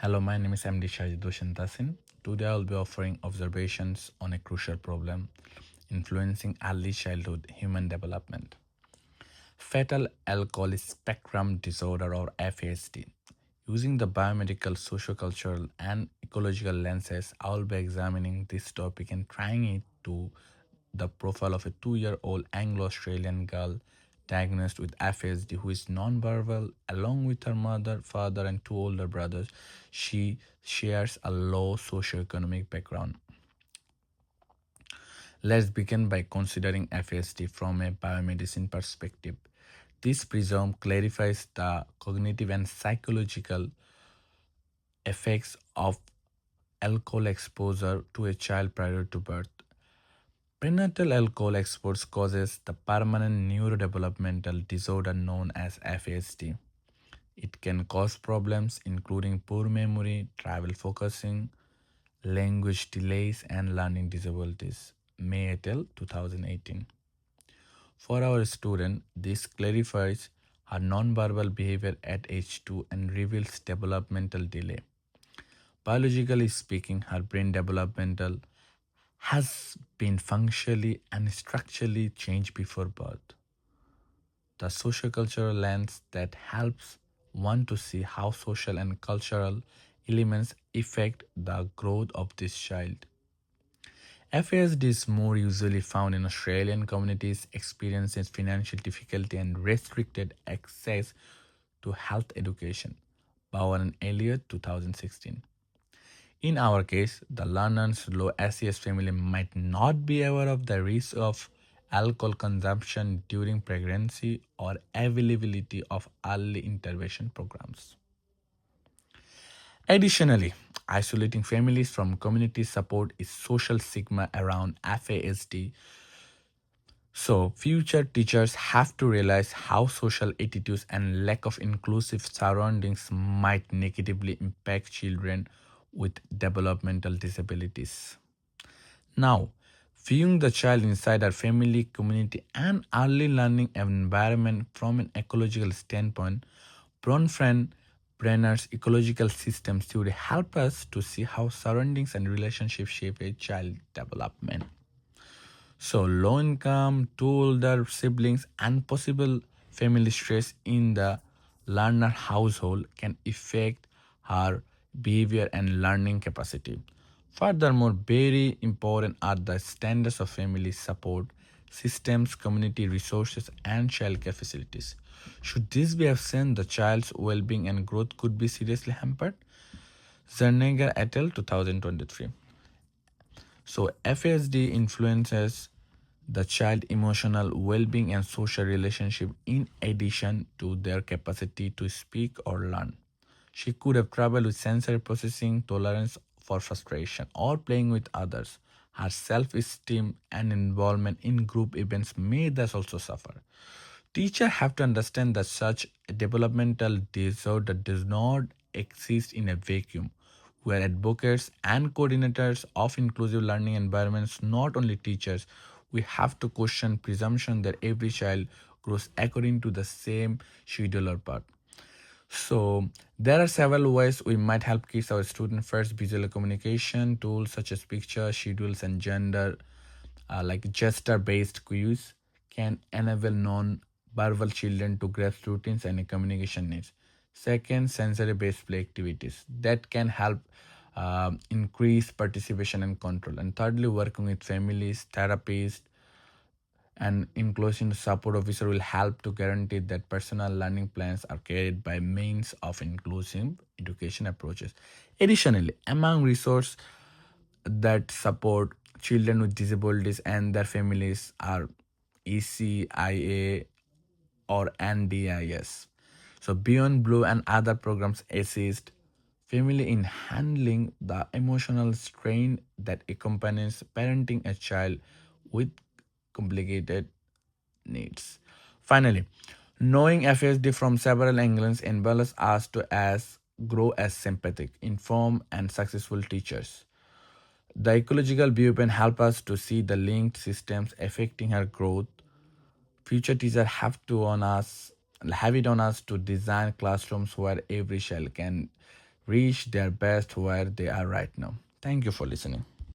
Hello, my name is MD Shahid Doshin. Today I'll be offering observations on a crucial problem influencing early childhood human development. Fetal alcohol spectrum disorder or FASD. Using the biomedical, sociocultural, and ecological lenses, I'll be examining this topic and trying it to the profile of a 2-year-old Anglo-Australian girl diagnosed with FASD who is non-verbal along with her mother, father, and two older brothers. She shares a low socioeconomic background. Let's begin by considering FASD from a biomedicine perspective. This prism clarifies the cognitive and psychological effects of alcohol exposure to a child prior to birth. Prenatal alcohol exposure causes the permanent neurodevelopmental disorder known as FASD. It can cause problems including poor memory, travel focusing, language delays, and learning disabilities. May et al. 2018. For our student, this clarifies her nonverbal behavior at age 2 and reveals developmental delay. Biologically speaking, her brain developmental has been functionally and structurally changed before birth. The sociocultural lens that helps one to see how social and cultural elements affect the growth of this child. FASD is more usually found in Australian communities experiencing financial difficulty and restricted access to health education. Bauer and Elliott, 2016. In our case, the learner's low SES family might not be aware of the risk of alcohol consumption during pregnancy or availability of early intervention programs. Additionally, isolating families from community support is social stigma around FASD. So, future teachers have to realize how social attitudes and lack of inclusive surroundings might negatively impact children with developmental disabilities. Now, viewing the child inside our family, community, and early learning environment from an ecological standpoint, Bronfriend Brenner's ecological systems theory help us to see how surroundings and relationships shape a child development. So, low income, two older siblings, and possible family stress in the learner household can affect her behavior and learning capacity. Furthermore, very important are the standards of family support systems, community resources, and childcare facilities. Should this be absent, the child's well being and growth could be seriously hampered. Zerneger et al. 2023. So, FASD influences the child emotional well-being and social relationship in addition to their capacity to speak or learn. She could have trouble with sensory processing, tolerance for frustration, or playing with others. Her self-esteem and involvement in group events may thus also suffer. Teachers have to understand that such a developmental disorder does not exist in a vacuum. We are advocates and coordinators of inclusive learning environments, not only teachers. We have to question presumption that every child grows according to the same schedule or path. So there are several ways we might help kids our student. First, visual communication tools such as picture, schedules, and gender like gesture-based cues can enable non-verbal children to grasp routines and communication needs. Second, sensory-based play activities that can help increase participation and control. And thirdly, working with families, therapists, and inclusion support officer will help to guarantee that personal learning plans are carried by means of inclusive education approaches. Additionally, among resources that support children with disabilities and their families are ECIA or NDIS. So Beyond Blue and other programs assist family in handling the emotional strain that accompanies parenting a child with complicated needs. Finally, knowing FSD from several angles enables us to grow as sympathetic, informed, and successful teachers. The ecological viewpoint help us to see the linked systems affecting our growth. Future teachers have it on us to design classrooms where every child can reach their best where they are right now. Thank you for listening.